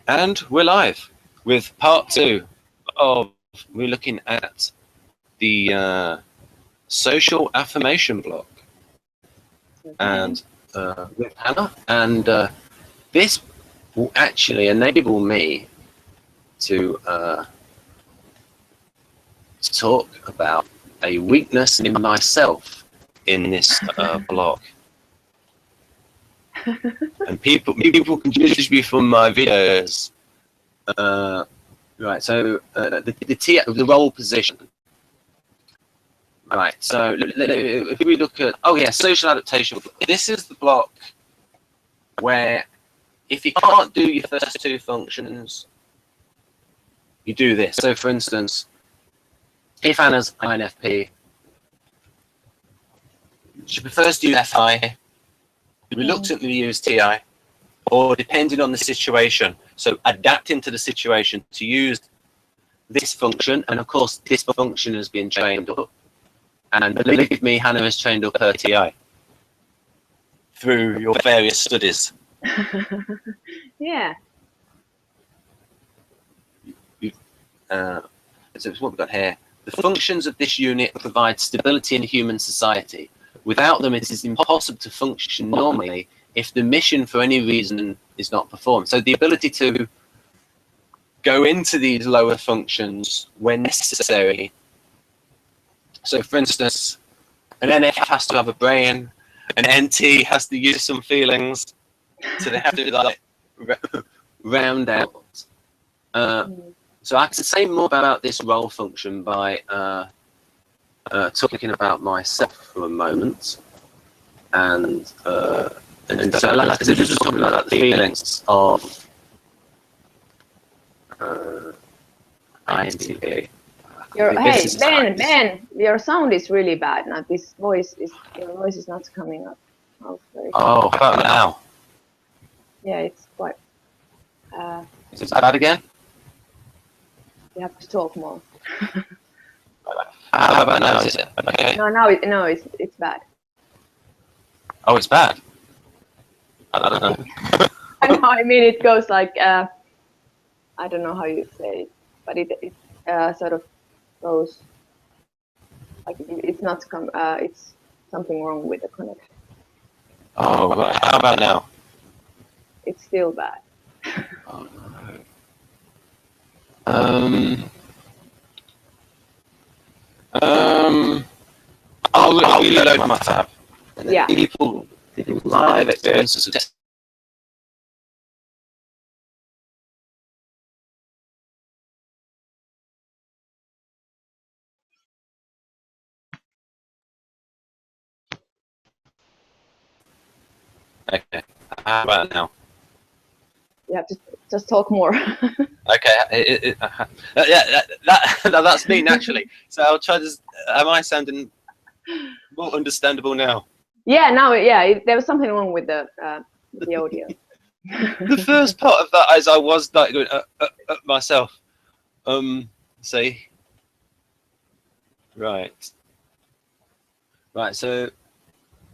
And we're live with part 2 of, we're looking at the social affirmation block, and with Hanna, and this will actually enable me to talk about a weakness in myself in this block. And people can judge me from my videos. Right, so the role position. Right, so if we look at, oh yeah, social adaptation. This is the block where if you can't do your first 2 functions, you do this. So for instance, if Anna's INFP, she prefers to use FI, reluctantly use TI, or depending on the situation, so adapting to the situation to use this function. And of course this function has been trained up, and believe me, Hanna has trained up her TI through your various studies. Yeah. So it's what we've got here. The functions of this unit provide stability in human society. Without them, it is impossible to function normally if the mission for any reason is not performed. So the ability to go into these lower functions when necessary. So for instance, an NF has to have a brain, an NT has to use some feelings, so they have to like round out. So I can say more about this role function by talking about myself for a moment, and so like just talking about the feelings of INTP. Hey, Ben, your sound is really bad now. Your voice is not coming up. Oh, how about now? Yeah, it's quite. Is it bad again? You have to talk more. How about now? Is it okay? No, it's bad. Oh, it's bad. I don't know. I mean, it goes like I don't know how you say it, but it sort of goes like it's not it's something wrong with the connection. Oh, how about now? It's still bad. Oh no. I'll reload my tab. Yeah. People live experiences of this. Okay. How about now? You have to just talk more. Okay. Yeah, that's me naturally. So I'll try to. Am I sounding more understandable now? Yeah. Now, there was something wrong with the audio. The first part of that is I was like going myself. See. Right. So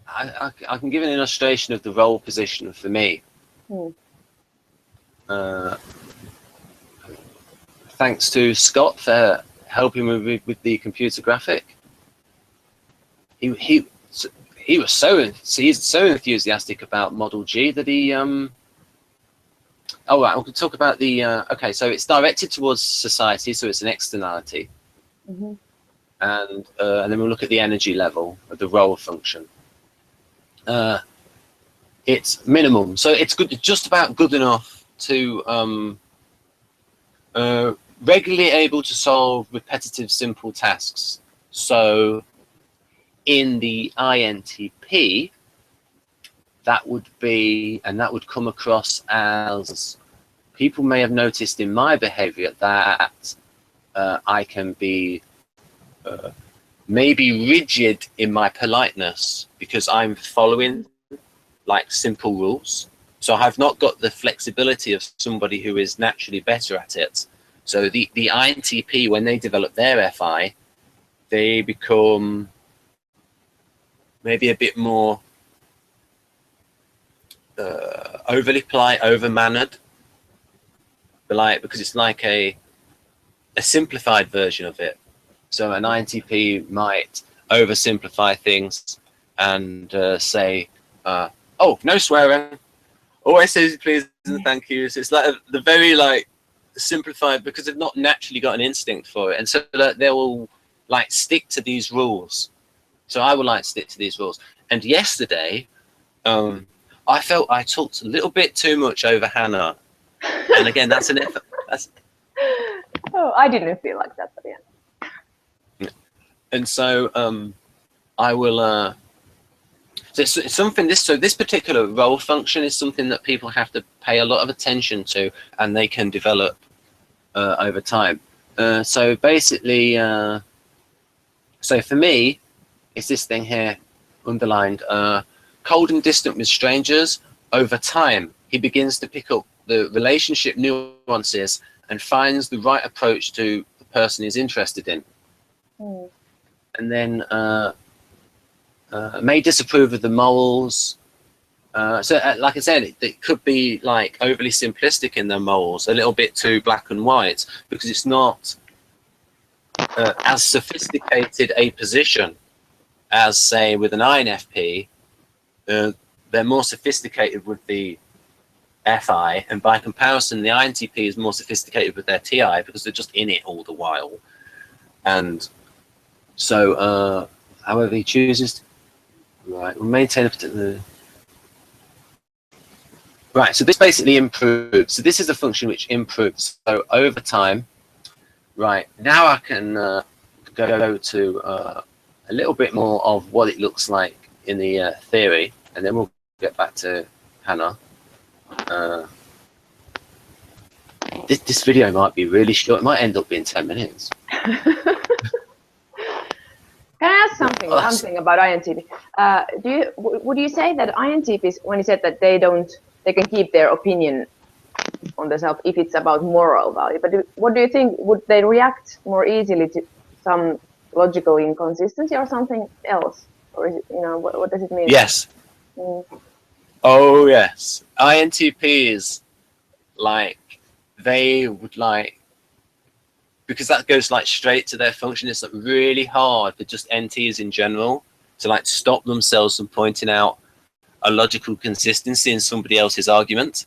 I can give an illustration of the role position for me. Thanks to Scott for helping me with the computer graphic. He's so enthusiastic about Model G that he oh right, we can talk about the okay, so it's directed towards society, so it's an externality. And then we'll look at the energy level of the role function. It's minimum, so it's good, just about good enough to regularly able to solve repetitive simple tasks. So in the INTP, that would be, and that would come across as, people may have noticed in my behavior that I can be maybe rigid in my politeness because I'm following like simple rules. So I've not got the flexibility of somebody who is naturally better at it. So the INTP, when they develop their FI, they become maybe a bit more overly polite, over-mannered. but like because it's like a simplified version of it. So an INTP might oversimplify things and say, "Oh, no swearing. Always say please and thank yous." It's like the very like simplified because they've not naturally got an instinct for it, and so they will like stick to these rules. So I would like to stick to these rules. And yesterday, I felt I talked a little bit too much over Hanna, and again, that's an effort. Oh, I didn't feel like that, but yeah. And so I will. So it's something. This particular role function is something that people have to pay a lot of attention to, and they can develop over time. So basically, so for me, it's this thing here underlined. Cold and distant with strangers. Over time, he begins to pick up the relationship nuances and finds the right approach to the person he's interested in. Mm. And then may disapprove of the morals. So like I said, it could be like overly simplistic in their morals, a little bit too black and white, because it's not as sophisticated a position as, say, with an INFP. They're more sophisticated with the FI, and by comparison, the INTP is more sophisticated with their TI because they're just in it all the while. And so, however he chooses, right, we'll maintain a particular. Right, so this basically improves. So this is a function which improves. So over time, right, now I can go to a little bit more of what it looks like in the theory, and then we'll get back to Hanna. This video might be really short. It might end up being 10 minutes. Can I ask something? One thing about INTP. Would you say that INTPs, when you said that they can keep their opinion on themselves if it's about moral value, but what do you think? Would they react more easily to some logical inconsistency or something else? Or is it, what does it mean? Yes. Mm. Oh yes. INTPs, like, they would like, because that goes like straight to their function. It's like really hard for just NTs in general to like stop themselves from pointing out a logical consistency in somebody else's argument,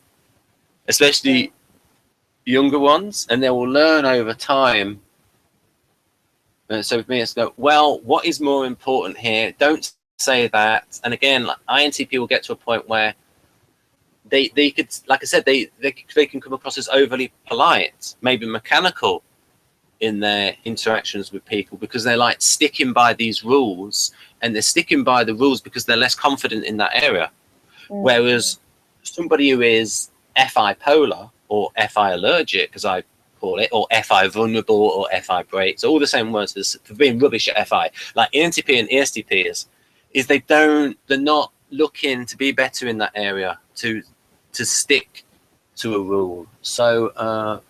especially younger ones, and they will learn over time. So with me, it's go, well, what is more important here? Don't say that. And again, like, INTP will get to a point where they could, like I said, they can come across as overly polite, maybe mechanical in their interactions with people, because they're like sticking by these rules, and they're sticking by the rules because they're less confident in that area. Mm-hmm. Whereas somebody who is FI polar or FI allergic, as I call it, or FI vulnerable or FI breaks, all the same words as for being rubbish at FI, like ENTP and ESTPs, is they're not looking to be better in that area, to stick to a rule. So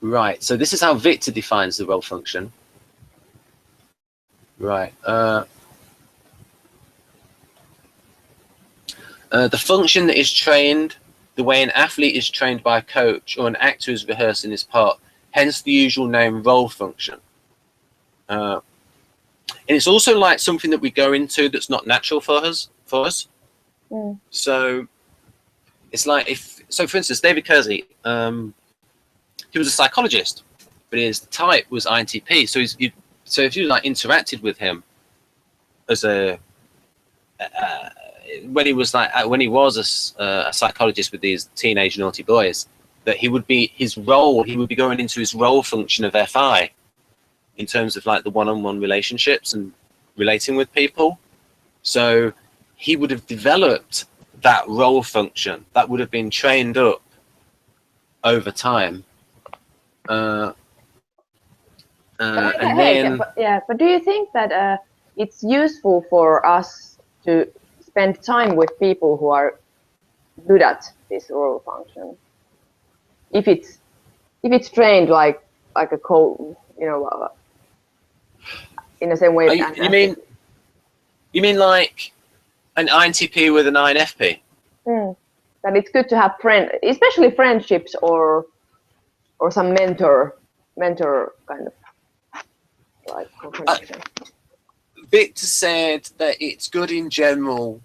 right, so this is how Viktor defines the role function. Right. The function that is trained the way an athlete is trained by a coach or an actor is rehearsing his part, hence the usual name role function. And it's also like something that we go into that's not natural for us. Mm. So it's like so for instance, David Kersey, he was a psychologist, but his type was INTP. So if you like interacted with him as when he was a psychologist with these teenage naughty boys, that he would be going into his role function of FI in terms of like the one-on-one relationships and relating with people. So he would have developed that role function that would have been trained up over time. But do you think that it's useful for us to spend time with people who are good at this role function? If it's trained like a code, in the same way. You mean like an INTP with an INFP? Mm. that it's good to have especially friendships or some mentor kind of like connection. Victor said that it's good in general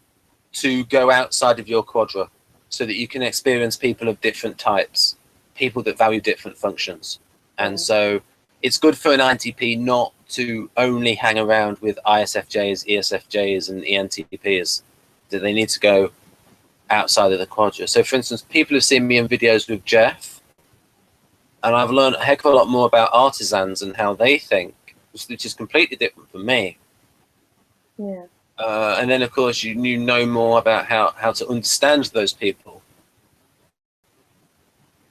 to go outside of your quadra so that you can experience people of different types, people that value different functions. And so it's good for an INTP not to only hang around with ISFJs, ESFJs, and ENTPs, that they need to go outside of the quadra. So for instance, people have seen me in videos with Jeff, and I've learned a heck of a lot more about artisans and how they think, which is completely different from me. Yeah. And then of course you know more about how to understand those people.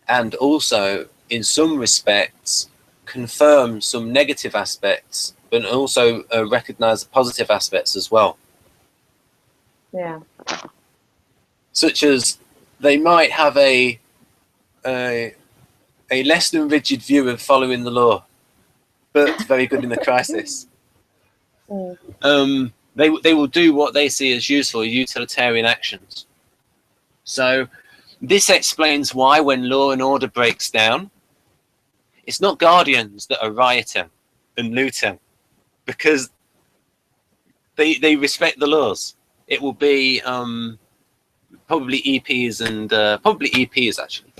And also, in some respects, confirm some negative aspects, but also recognize the positive aspects as well. Yeah. Such as they might have a less than rigid view of following the law, but very good in the crisis. They will do what they see as useful, utilitarian actions. So this explains why when law and order breaks down, it's not guardians that are rioting and looting, because they respect the laws. It will be probably EPs and probably EPs actually.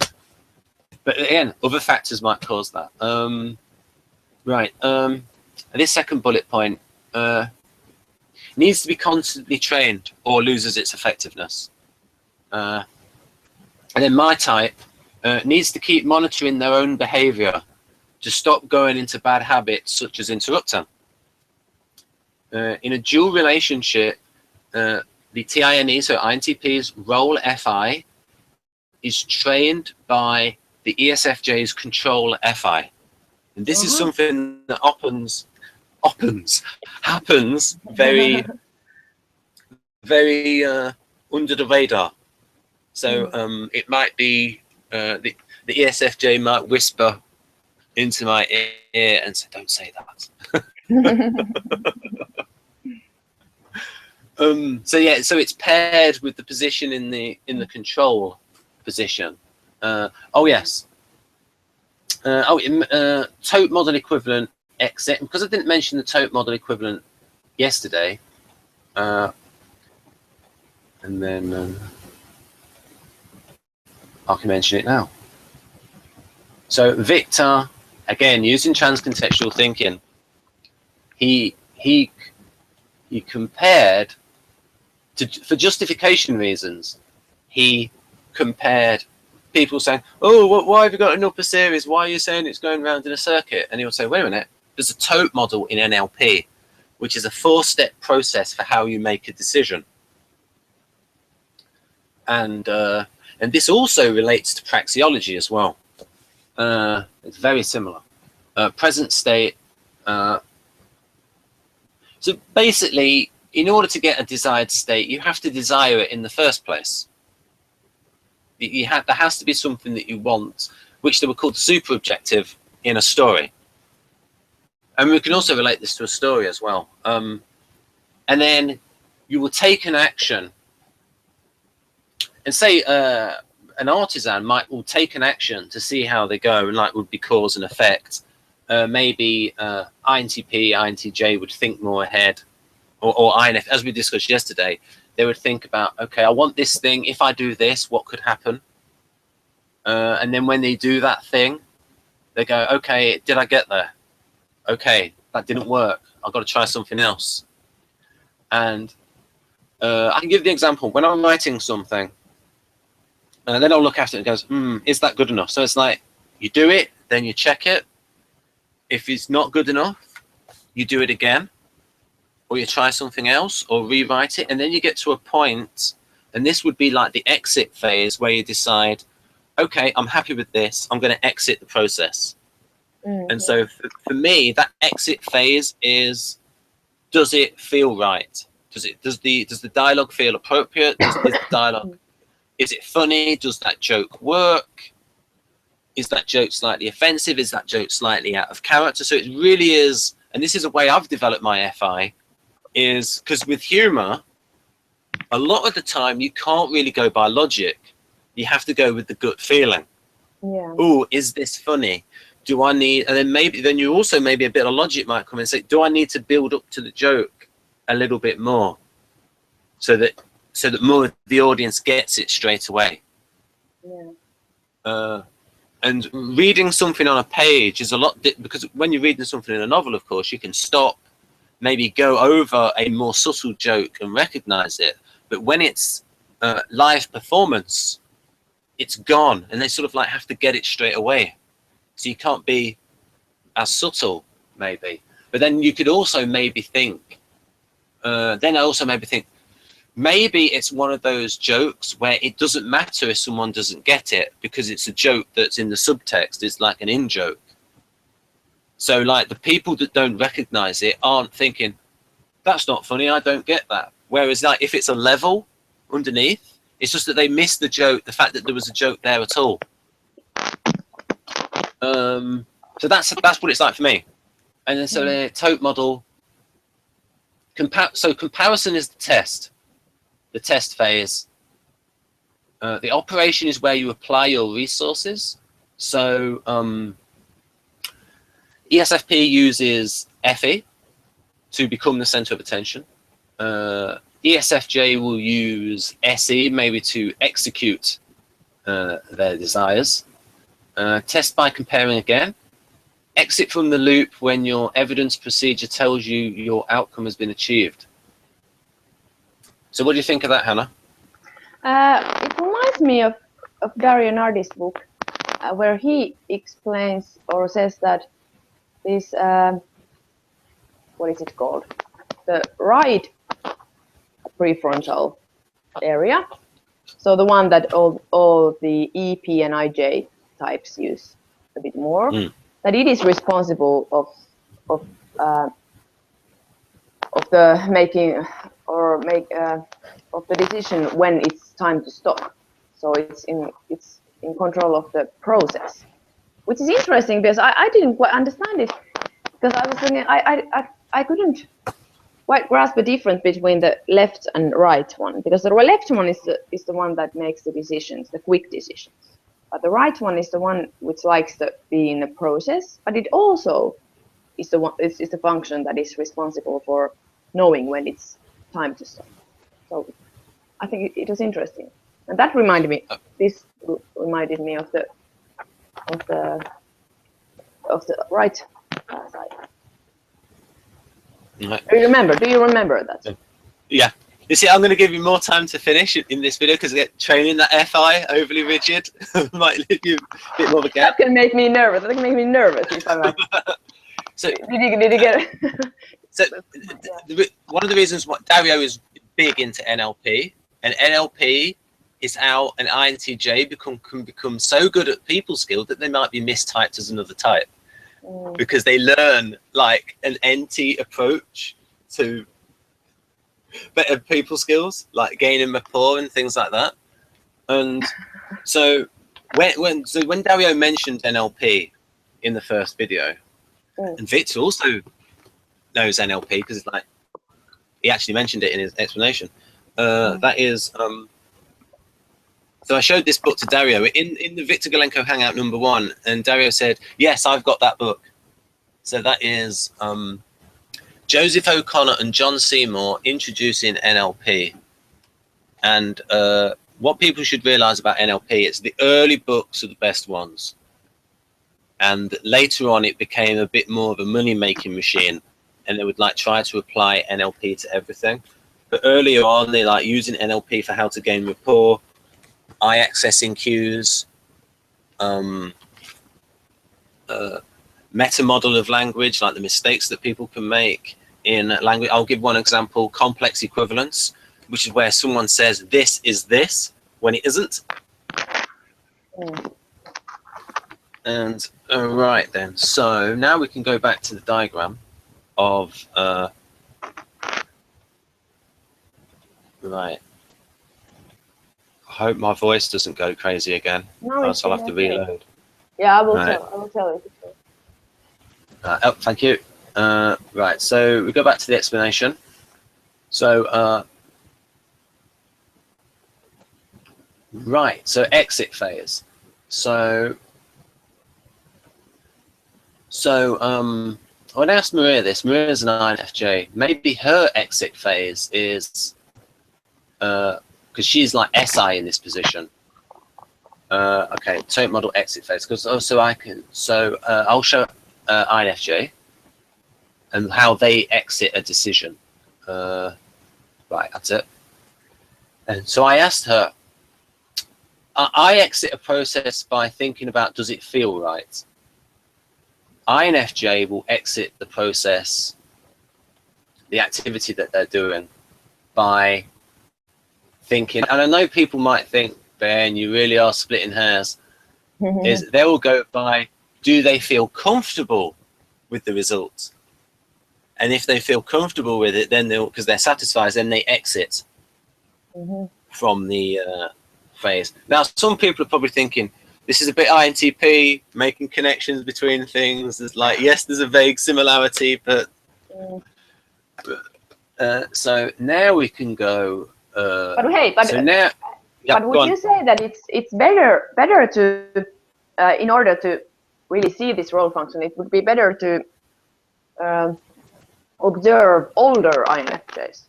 But again, other factors might cause that. Right. This second bullet point needs to be constantly trained or loses its effectiveness. And then my type needs to keep monitoring their own behavior to stop going into bad habits such as interrupting. In a dual relationship, the TINE, so INTP's role FI, is trained by the ESFJ's control FI. And this is something that happens very, very under the radar. So it might be the ESFJ might whisper into my ear and say, "Don't say that." So yeah, so it's paired with the position in the control position. Oh yes. Tote model equivalent exit, because I didn't mention the tote model equivalent yesterday, and then I can mention it now. So Victor, again, using trans-contextual thinking, he compared for justification reasons. He compared people saying, "Oh, why have you got an upper series? Why are you saying it's going round in a circuit?" And he'll say, "Wait a minute. There's a tote model in NLP, which is a 4-step process for how you make a decision." And this also relates to praxeology as well. It's very similar. Present state. So basically, in order to get a desired state, you have to desire it in the first place. There has to be something that you want, which they were called super objective in a story. And we can also relate this to a story as well. And then you will take an action, and say an artisan will take an action to see how they go, and like would be cause and effect. Maybe INTP, INTJ would think more ahead, or INF, as we discussed yesterday, they would think about, okay, I want this thing. If I do this, what could happen? And then when they do that thing, they go, okay, did I get there? Okay, that didn't work. I've got to try something else. And I can give the example. When I'm writing something, and then I'll look at it and goes, is that good enough? So it's like, you do it, then you check it. If it's not good enough, you do it again, or you try something else, or rewrite it, and then you get to a point, and this would be like the exit phase, where you decide, okay, I'm happy with this, I'm going to exit the process. And so for me, that exit phase is, does it feel right? Does the dialogue feel appropriate? Is the dialogue, is it funny? Does that joke work? Is that joke slightly offensive? Is that joke slightly out of character? So it really is, and this is a way I've developed my FI, is because with humor, a lot of the time you can't really go by logic. You have to go with the gut feeling. Yeah. Oh, is this funny? Do I need, and then you also maybe a bit of logic might come in and say, do I need to build up to the joke a little bit more so that more of the audience gets it straight away? Yeah. And reading something on a page is a lot, because when you're reading something in a novel, of course, you can stop, maybe go over a more subtle joke and recognize it. But when it's live performance, it's gone, and they sort of like have to get it straight away. So you can't be as subtle, maybe. But then you could also maybe think, maybe it's one of those jokes where it doesn't matter if someone doesn't get it, because it's a joke that's in the subtext. It's like an in-joke. So like the people that don't recognize it aren't thinking, that's not funny, I don't get that. Whereas like if it's a level underneath, it's just that they missed the joke, the fact that there was a joke there at all. So that's what it's like for me. And then so the tote model, so comparison is the test phase. The operation is where you apply your resources. So ESFP uses FE to become the center of attention. ESFJ will use SE maybe to execute their desires. Test by comparing again. Exit from the loop when your evidence procedure tells you your outcome has been achieved. So what do you think of that, Hanna? It reminds me of Dario Nardi's book, where he explains or says that this, what is it called? The right prefrontal area. So the one that all the EP and IJ types use a bit more. That it is responsible of the making or of the decision when it's time to stop. So it's in control of the process, which is interesting because I didn't quite understand it, because I was thinking I couldn't quite grasp the difference between the left and right one, because the left one is the one that makes the decisions, the quick decisions. But the right one is the one which likes to be in the process, but it also is the function that is responsible for knowing when it's time to stop. So I think it was interesting, and that reminded me. This reminded me of the right side. Right. Do you remember that? Yeah. You see, I'm going to give you more time to finish in this video because training that FI overly rigid might leave you a bit more of a gap. That can make me nervous. That can make me nervous if I'm like, so, did you get it? So one of the reasons why Dario is big into NLP, and NLP is how an INTJ can become so good at people skills that they might be mistyped as another type, because they learn like an NT approach to better people skills, like gaining rapport and things like that. And so when Dario mentioned NLP in the first video, and Viktor also knows NLP because it's like he actually mentioned it in his explanation. That is, so I showed this book to Dario in the Viktor Gulenko Hangout #1, and Dario said, "Yes, I've got that book." So that is Joseph O'Connor and John Seymour introducing NLP. And what people should realize about NLP is the early books are the best ones. And later on, it became a bit more of a money-making machine, and they would like try to apply NLP to everything. But earlier on, they like using NLP for how to gain rapport, eye accessing cues, meta model of language, like the mistakes that people can make in language. I'll give one example: complex equivalence, which is where someone says this is this when it isn't. And right then, so now we can go back to the diagram of right. I hope my voice doesn't go crazy again. No, else I'll have to reload. Yeah, I will right. tell. I will tell it. Oh, thank you. Right, so we go back to the explanation. So Right, so exit phase. So when I asked Maria this, Maria's an INFJ. Maybe her exit phase is because she's like SI in this position. Okay, tote model exit phase. Because also I can. So I'll show INFJ and how they exit a decision. Right, that's it. And so I asked her. I exit a process by thinking about, does it feel right? INFJ will exit the process, the activity that they're doing, by thinking, and I know people might think, Ben, you really are splitting hairs, is they will go by, do they feel comfortable with the results? And if they feel comfortable with it, then they'll, because they're satisfied, then they exit from the phase. Now, some people are probably thinking, this is a bit INTP, making connections between things. There's like, yes, there's a vague similarity, but so now we can go. But hey, so now, yeah, but would you say that it's better to in order to really see this role function, it would be better to observe older INFJs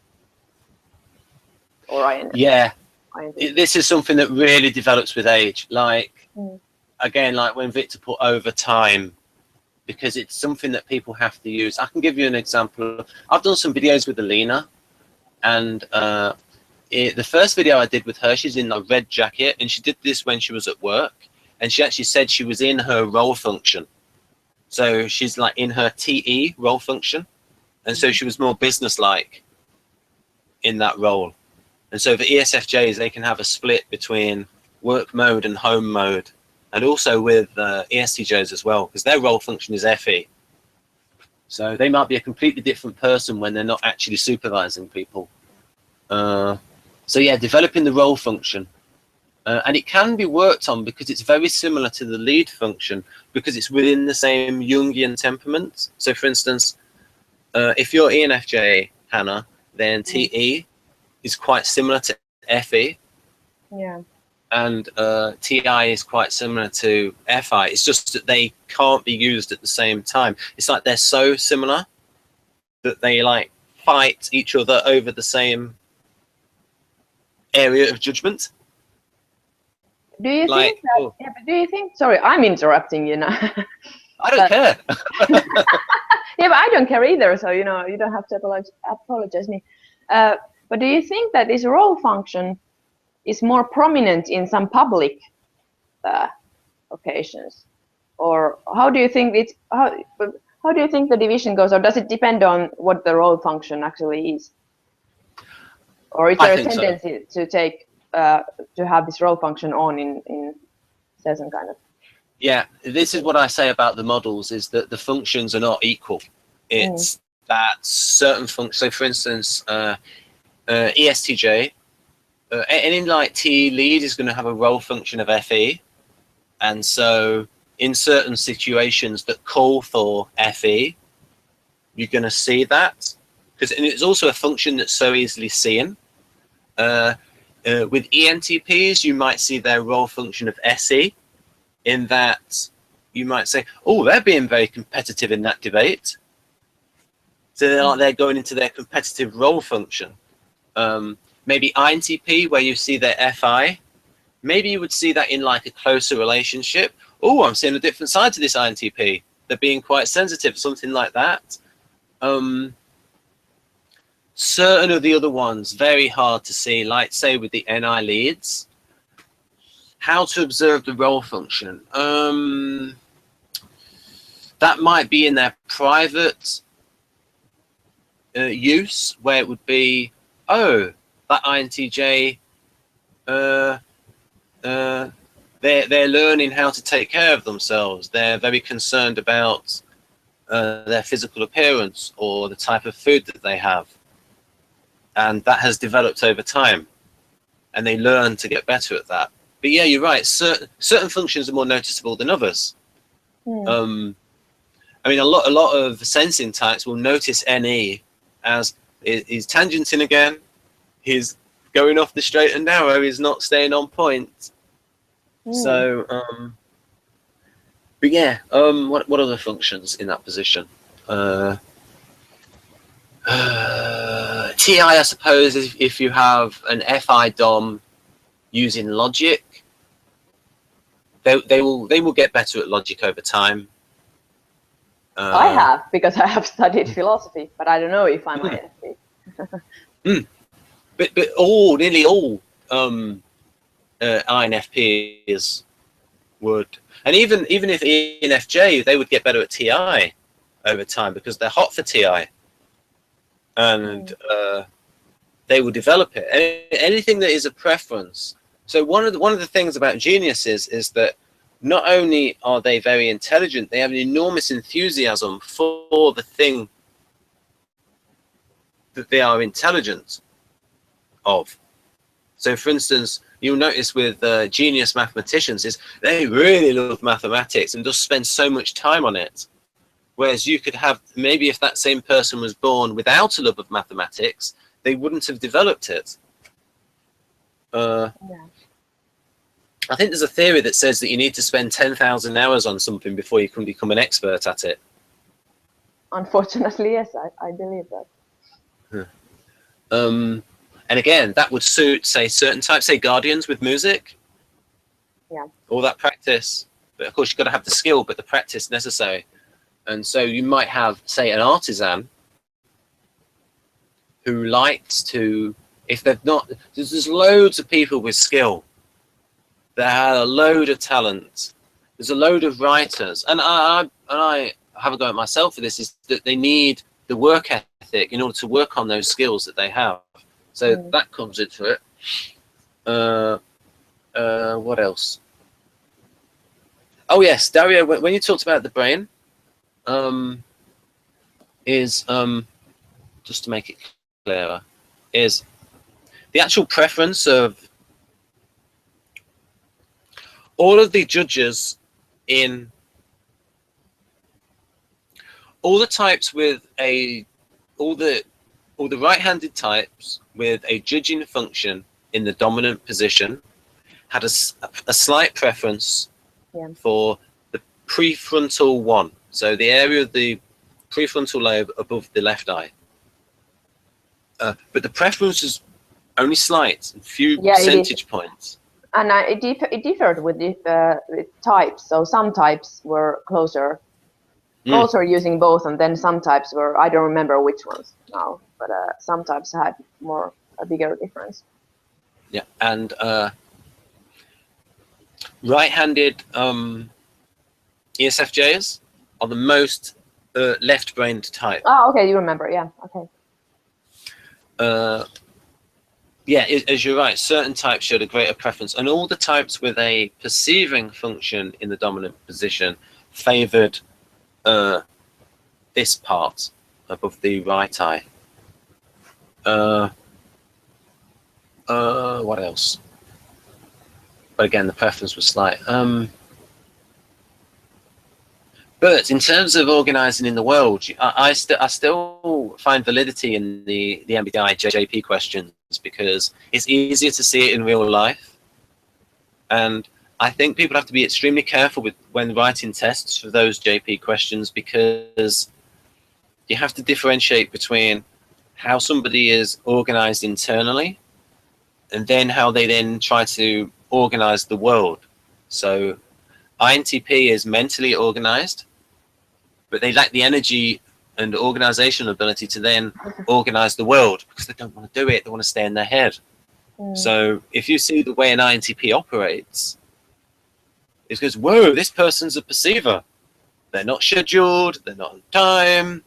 or INFJs? Yeah. This is something that really develops with age. Like, again, like when Victor put over time, because it's something that people have to use. I can give you an example. I've done some videos with Alina, and the first video I did with her, she's in a red jacket, and she did this when she was at work, and she actually said she was in her role function. So she's like in her TE role function, and so she was more business-like in that role. And so for ESFJs, they can have a split between work mode and home mode, and also with ESTJs as well, because their role function is FE. So they might be a completely different person when they're not actually supervising people. So yeah, developing the role function. And it can be worked on because it's very similar to the lead function, because it's within the same Jungian temperament. So for instance, if you're ENFJ, Hannah, then TE is quite similar to FE. Yeah. And TI is quite similar to FI. It's just that they can't be used at the same time. It's like they're so similar that they like fight each other over the same area of judgment. Do you like, think that? Yeah, but do you think? Sorry, I'm interrupting you now. I don't care. Yeah, but I don't care either. So you know, you don't have to apologize me. But do you think that this role function is more prominent in some public occasions, or how do you think it's how do you think the division goes, or does it depend on what the role function actually is, or is there a tendency to take to have this role function on in certain kind of? Yeah, this is what I say about the models, is that the functions are not equal. It's that certain functions. So for instance, ESTJ. Any like T lead is going to have a role function of FE, and so in certain situations that call for FE, you're going to see that, because it's also a function that's so easily seen. With ENTPs, you might see their role function of SE, in that you might say, oh, they're being very competitive in that debate. So they're going into their competitive role function. Maybe INTP, where you see their FI, maybe you would see that in like a closer relationship. Oh, I'm seeing a different side to this INTP. They're being quite sensitive, something like that. Certain of the other ones, very hard to see, like say with the NI leads. How to observe the role function? That might be in their private use, where it would be, oh, that INTJ, they're learning how to take care of themselves. They're very concerned about their physical appearance or the type of food that they have. And that has developed over time. And they learn to get better at that. But yeah, you're right. Certain functions are more noticeable than others. I mean, a lot of sensing types will notice NE as he's tangenting again. He's going off the straight and narrow is not staying on point. So, but yeah, what other functions in that position? TI, I suppose, if you have an FI DOM using logic, they will get better at logic over time. I have, because I have studied philosophy, but I don't know if I'm INFP. But nearly all INFPs would, and even if ENFJ, they would get better at TI over time because they're hot for TI, and they will develop it. Anything that is a preference. So one of the things about geniuses is that not only are they very intelligent, they have an enormous enthusiasm for the thing that they are intelligent of. So for instance, you'll notice with genius mathematicians is they really love mathematics and just spend so much time on it. Whereas you could have, maybe if that same person was born without a love of mathematics, they wouldn't have developed it. I think there's a theory that says that you need to spend 10,000 hours on something before you can become an expert at it. Unfortunately, yes, I believe that. And again, that would suit, say, certain types, say guardians with music. Yeah. All that practice. But of course, you've got to have the skill, but the practice necessary. And so you might have, say, an artisan who likes to, if they've not, there's loads of people with skill. They have a load of talent. There's a load of writers. And I have a go at myself for this, is that they need the work ethic in order to work on those skills that they have. So that comes into it. What else? Oh yes, Dario, when you talked about the brain, just to make it clearer, is the actual preference of all of the judges in all the types with all the right-handed types with a judging function in the dominant position had a slight preference for the prefrontal one. So the area of the prefrontal lobe above the left eye. But the preference is only slight, a few percentage points. And it differed with types. So some types were closer using both, and then some types were, I don't remember which ones now, but some types had a bigger difference. Yeah, and right-handed ESFJs are the most left-brained type. Oh, okay, you remember, yeah, okay. Yeah, as you're right, certain types showed a greater preference, and all the types with a perceiving function in the dominant position favored this part above the right eye. What else? But again, the preference was slight. But in terms of organizing in the world, I still find validity in the MBTI JP questions because it's easier to see it in real life. And I think people have to be extremely careful when writing tests for those JP questions, because you have to differentiate between how somebody is organized internally and then how they then try to organize the world. So INTP is mentally organized, but they lack the energy and organizational ability to then organize the world because they don't want to do it. They want to stay in their head. So if you see the way an INTP operates, it goes, whoa, this person's a perceiver. They're not scheduled. They're not on time.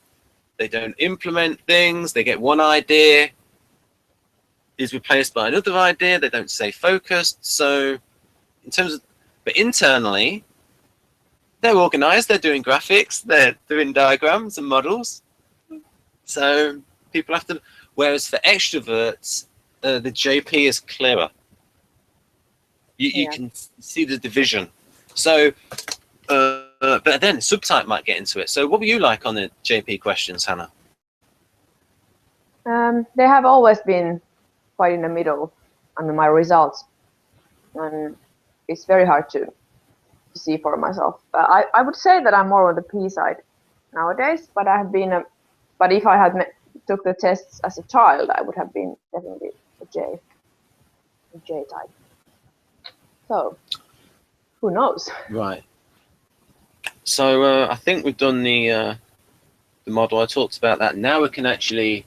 They don't implement things. They get one idea, is replaced by another idea. They don't stay focused. So in terms of, but internally, they're organized, they're doing graphics, they're doing diagrams and models. So people have to, whereas for extroverts, the JP is clearer. You can see the division. So, but then subtype might get into it. So what were you like on the JP questions, Hannah? They have always been quite in the middle. I mean, my results, and it's very hard to see for myself. I would say that I'm more on the P side nowadays, but I have been but if I had took the tests as a child, I would have been definitely a J type. So who knows? Right. So I think we've done the model. I talked about that. Now we can actually,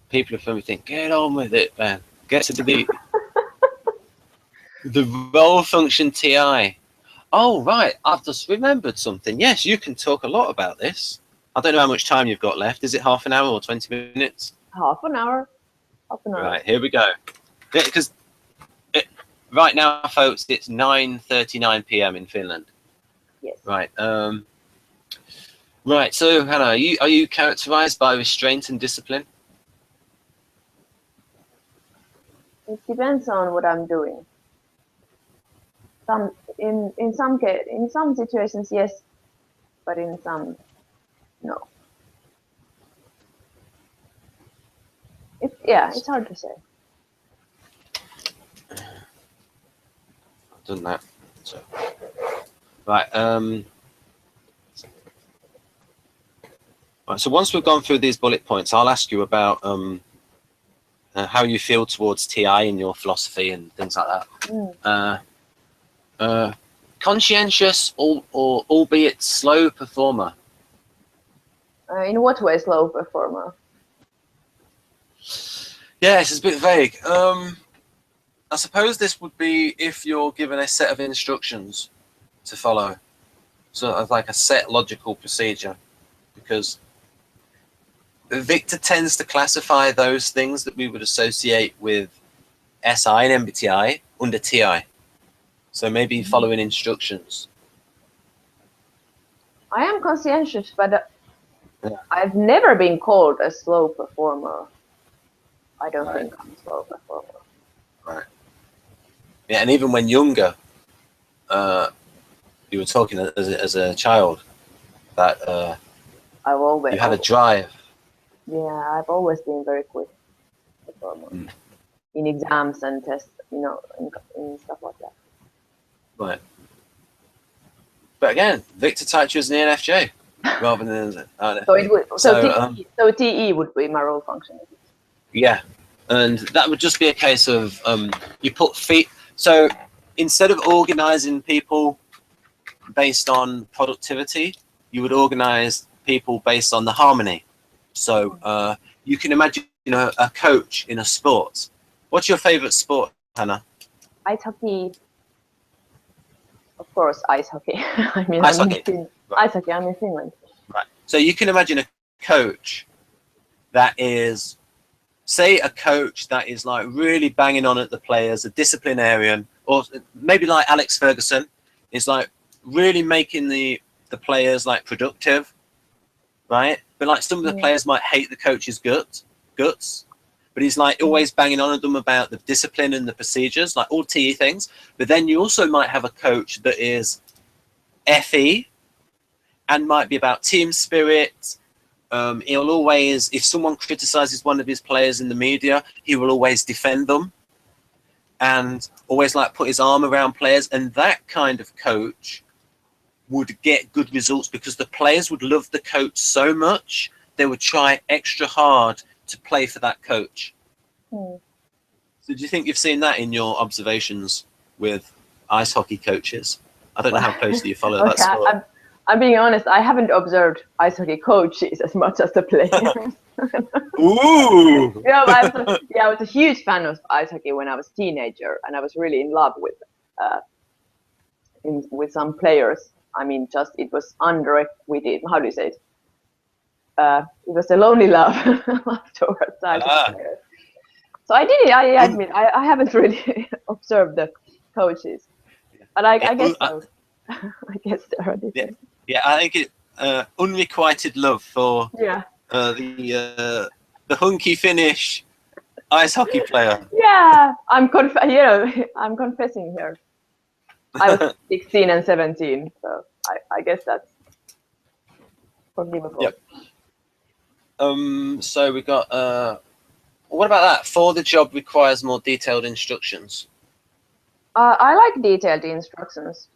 people are probably think, get on with it, man. Get to the role function TI. Oh, right. I've just remembered something. Yes, you can talk a lot about this. I don't know how much time you've got left. Is it half an hour or 20 minutes? Half an hour. Right, here we go. Because right now, folks, it's 9:39 p.m. in Finland. Yes. Right. Right. So, Hanna, are you characterized by restraint and discipline? It depends on what I'm doing. In some situations, yes, but in some, no. It's hard to say. I've done that. So, right. Right. So once we've gone through these bullet points, I'll ask you about how you feel towards TI in your philosophy and things like that. Conscientious or albeit slow performer. In what way slow performer? Yes, it's a bit vague. I suppose this would be if you're given a set of instructions to follow, sort of like a set logical procedure, because Viktor tends to classify those things that we would associate with SI and MBTI under TI. So maybe following instructions. I am conscientious, but I've never been called a slow performer. I don't think I'm a slow performer. Right. Yeah, and even when younger, you were talking as a child that you had a drive. Yeah, I've always been very quick performer in exams and tests, in stuff like that. Right. But again, Viktor typed you as an ENFJ rather than an So it would. So TE would be my role function. Yeah, and that would just be a case of you put feet. So instead of organizing people based on productivity, you would organize people based on the harmony. So you can imagine, a coach in a sport. What's your favorite sport, Hanna? Ice hockey. Of course, ice hockey. I mean, ice hockey. Right. Ice hockey. I'm in Finland. Right. So you can imagine a coach that is, say, a coach that is like really banging on at the players, a disciplinarian, or maybe like Alex Ferguson is like really making the players like productive, right? But like some of the players might hate the coach's guts, but he's like always banging on at them about the discipline and the procedures, like all TE things. But then you also might have a coach that is FE and might be about team spirit. He'll always, if someone criticizes one of his players in the media, he will always defend them and always like put his arm around players. And that kind of coach would get good results because the players would love the coach so much, they would try extra hard to play for that coach. So do you think you've seen that in your observations with ice hockey coaches? I don't know how closely you follow that sport. I'm being honest, I haven't observed ice hockey coaches as much as the players. Ooh! I was a huge fan of ice hockey when I was a teenager, and I was really in love with some players. I mean, it was unrequited. How do you say it? It was a lonely love towards ice hockey players. So I did it. I admit I haven't really observed the coaches, but I guess so. I guess there are different. Yeah, I think it unrequited love for the hunky Finnish ice hockey player. Yeah, I'm confessing here. I was 16 and 17, so I guess that's forgivable. Yep. So we got What about that? For the job requires more detailed instructions. I like detailed instructions.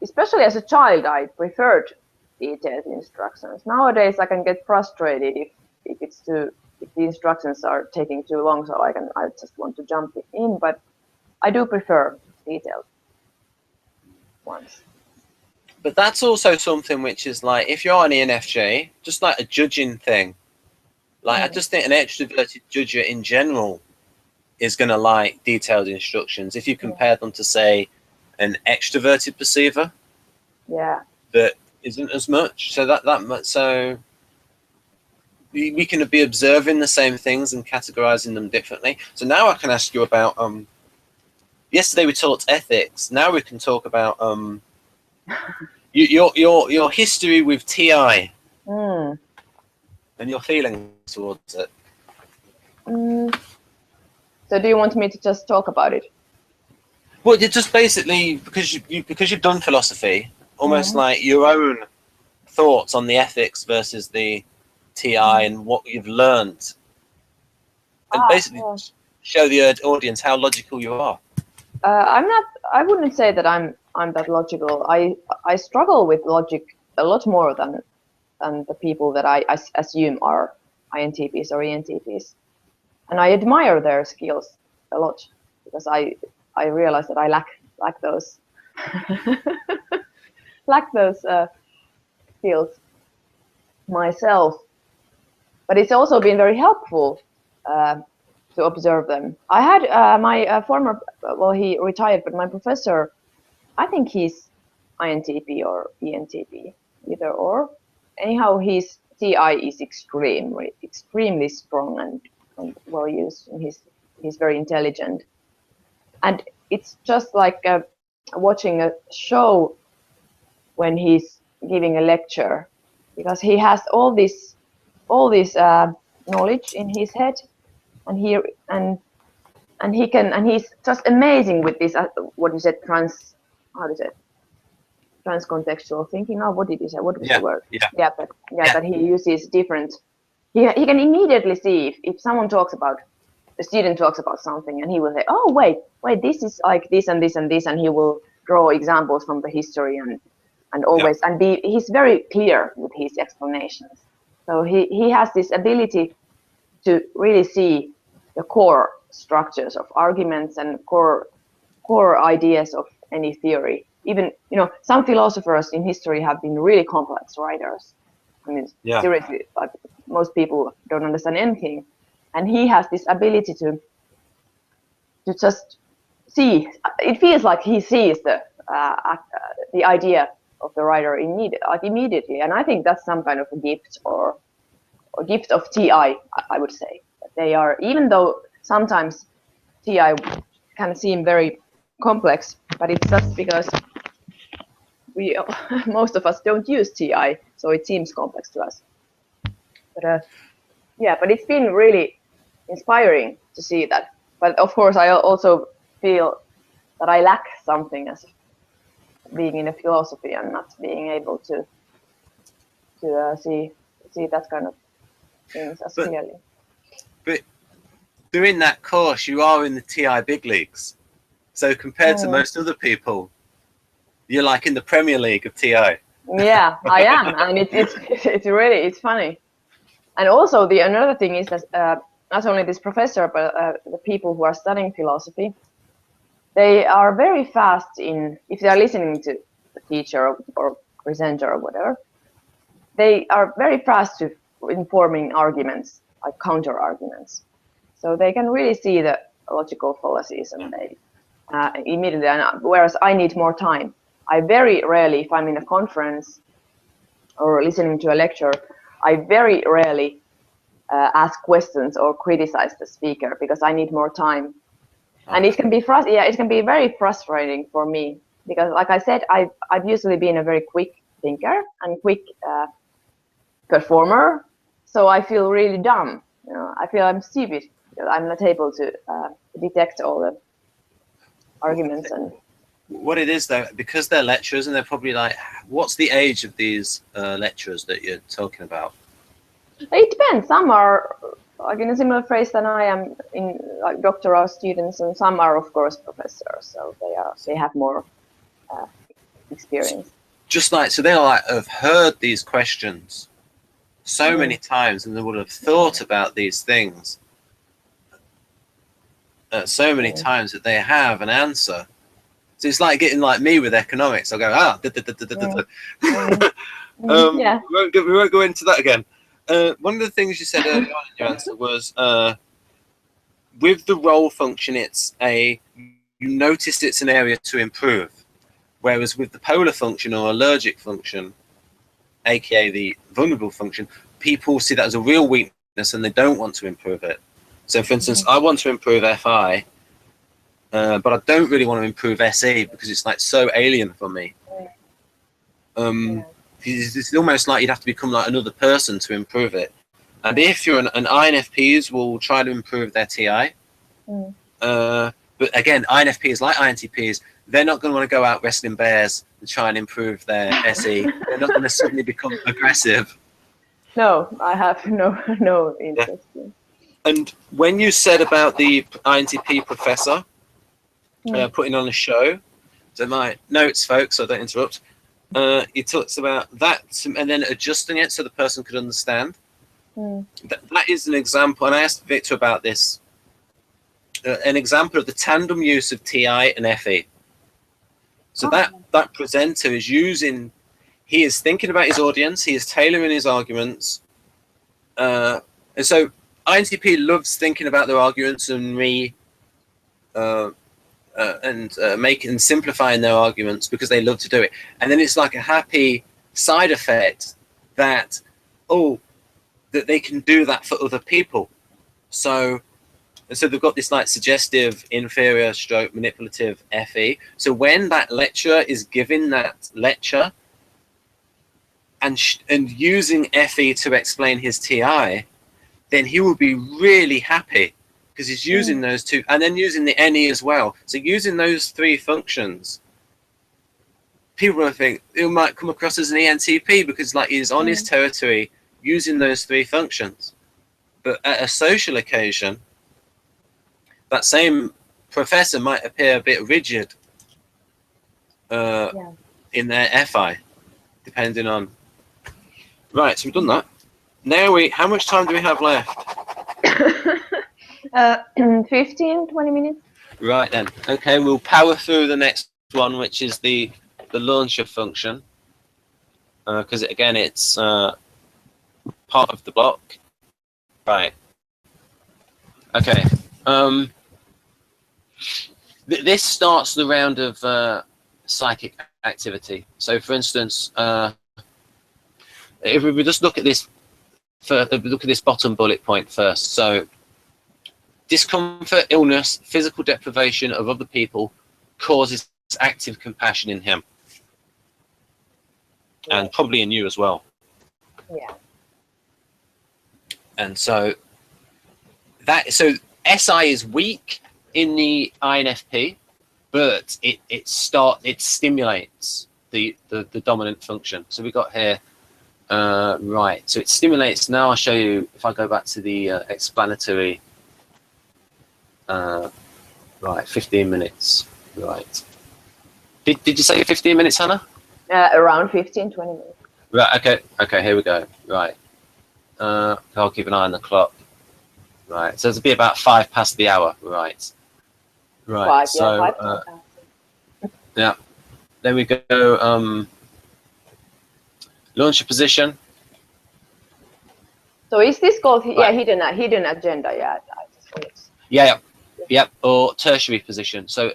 Especially as a child, I preferred detailed instructions. Nowadays, I can get frustrated if the instructions are taking too long, so I just want to jump in. But I do prefer detailed ones. But that's also something which is like, if you're an ENFJ, just like a judging thing. Like, I just think an extroverted judger in general is going to like detailed instructions. If you compare them to, say, an extroverted perceiver, that isn't as much. So we can be observing the same things and categorizing them differently. So now I can ask you about yesterday we talked ethics. Now we can talk about your history with TI and your feelings towards it. So do you want me to just talk about it? Well, you're just basically, because you've done philosophy, almost like your own thoughts on the ethics versus the TI and what you've learned, and basically show the audience how logical you are. I'm not. I wouldn't say that I'm that logical. I struggle with logic a lot more than the people that I assume are INTPs or ENTPs, and I admire their skills a lot because I realize that I lack those skills myself. But it's also been very helpful to observe them. I had my former, well, he retired, but my professor, I think he's INTP or ENTP, either or. Anyhow, his TI is extremely strong and well used. And he's very intelligent. And it's just like watching a show when he's giving a lecture, because he has all this knowledge in his head, and he's just amazing with this what is it, transcontextual thinking. Oh, what did you say? What was the word? That he uses different. He can immediately see if someone talks about, a student talks about something, and he will say, oh wait, this is like this and this and this, and he will draw examples from the history and always he's very clear with his explanations. So he has this ability to really see the core structures of arguments and core ideas of any theory. Even, some philosophers in history have been really complex writers. I mean, seriously, like, most people don't understand anything. And he has this ability to just see. It feels like he sees the idea of the writer immediately. And I think that's some kind of a gift or gift of TI, I would say. They are, even though sometimes TI can seem very complex, but it's just because most of us don't use TI, so it seems complex to us. But but it's been really inspiring to see that. But of course, I also feel that I lack something as being in a philosophy and not being able to see that kind of things as clearly. But doing that course, you are in the TI big leagues. So compared to most other people, you're like in the Premier League of TI. Yeah, I am, and it's funny. And also another thing is that not only this professor, but the people who are studying philosophy, they are very fast if they are listening to the teacher or presenter or whatever, they are very fast in forming arguments, like counter arguments. So they can really see the logical fallacies, and they immediately. Whereas I need more time. I very rarely, if I'm in a conference or listening to a lecture, I very rarely ask questions or criticize the speaker because I need more time. And it can be it can be very frustrating for me because, like I said, I've usually been a very quick thinker and quick performer, so I feel really dumb. I feel I'm stupid. I'm not able to detect all the arguments. And what it is, though, because they're lecturers and they're probably like, what's the age of these lecturers that you're talking about? It depends. Some are like in a similar phrase than I am in like doctoral students, and some are of course professors, so they have more experience. Just like, so they like have heard these questions so many times, and they would have thought about these things so many times that they have an answer. So it's like getting like me with economics. I'll go, Yeah. We won't go into that again. One of the things you said earlier on in your answer was with the role function, you notice it's an area to improve. Whereas with the polar function or allergic function, aka the vulnerable function, people see that as a real weakness and they don't want to improve it. So for instance, I want to improve FI, but I don't really want to improve SE because it's like so alien for me. It's almost like you'd have to become like another person to improve it. And if you're an INFPs will try to improve their TI. But again, INFPs like INTPs, they're not going to want to go out wrestling bears and try and improve their SE. They're not going to suddenly become aggressive. No, I have no interest in. And when you said about the INTP professor putting on a show, so my notes, folks, so don't interrupt, he talks about that and then adjusting it so the person could understand. That is an example, and I asked Victor about this, an example of the tandem use of TI and FE. So that presenter is he is thinking about his audience, he is tailoring his arguments, and so INTP loves thinking about their arguments and making and simplifying their arguments because they love to do it. And then it's like a happy side effect that that they can do that for other people. So they've got this like suggestive, inferior, stroke, manipulative FE. So when that lecturer is giving that lecture and using FE to explain his TI, then he will be really happy because he's using those two, and then using the NE as well. So using those three functions, people will think it might come across as an ENTP because like he's on his territory using those three functions. But at a social occasion, that same professor might appear a bit rigid in their FI, depending on. Right, so we've done that. Now how much time do we have left? 15, 20 minutes. Right then. Okay, we'll power through the next one, which is the launcher function, because again, it's part of the block. Right. Okay. This starts the round of psychic activity. So, for instance, if we just look at this bottom bullet point first. So, discomfort, illness, physical deprivation of other people causes active compassion in him, and probably in you as well. Yeah. And so SI is weak in the INFP, but it stimulates the dominant function. So we got here, right. So it stimulates. Now I'll show you if I go back to the explanatory. Right, 15 minutes. Right. Did you say 15 minutes, Hannah? Around 15, 20 minutes. Right. Okay. Here we go. Right. I'll keep an eye on the clock. Right. So it'll be about 5 past the hour. Right. Right. 5, so yeah. Then we go. Launcher position. So is this called hidden agenda? Yeah. I just wanted to... Yeah. Or tertiary position. So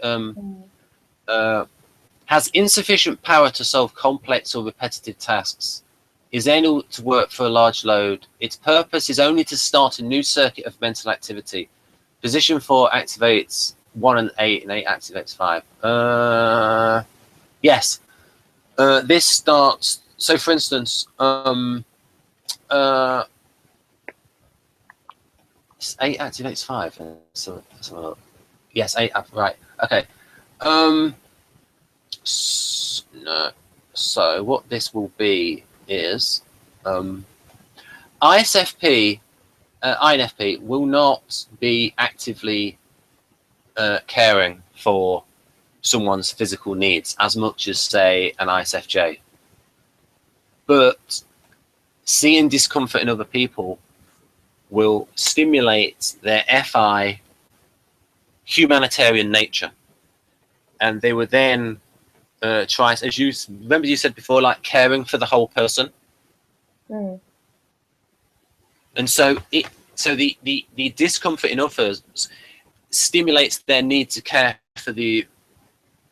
has insufficient power to solve complex or repetitive tasks. Is able to work for a large load. Its purpose is only to start a new circuit of mental activity. Position 4 activates 1 and 8, and 8 activates 5. Yes. This starts. So, for instance, 8 activates 5. So yes, 8. Right. Okay. So what this will be is ISFP INFP will not be actively caring for someone's physical needs as much as, say, an ISFJ. But seeing discomfort in other people will stimulate their FI humanitarian nature. And they would then try, as you remember you said before, like caring for the whole person. Mm. And so the discomfort in others stimulates their need to care for the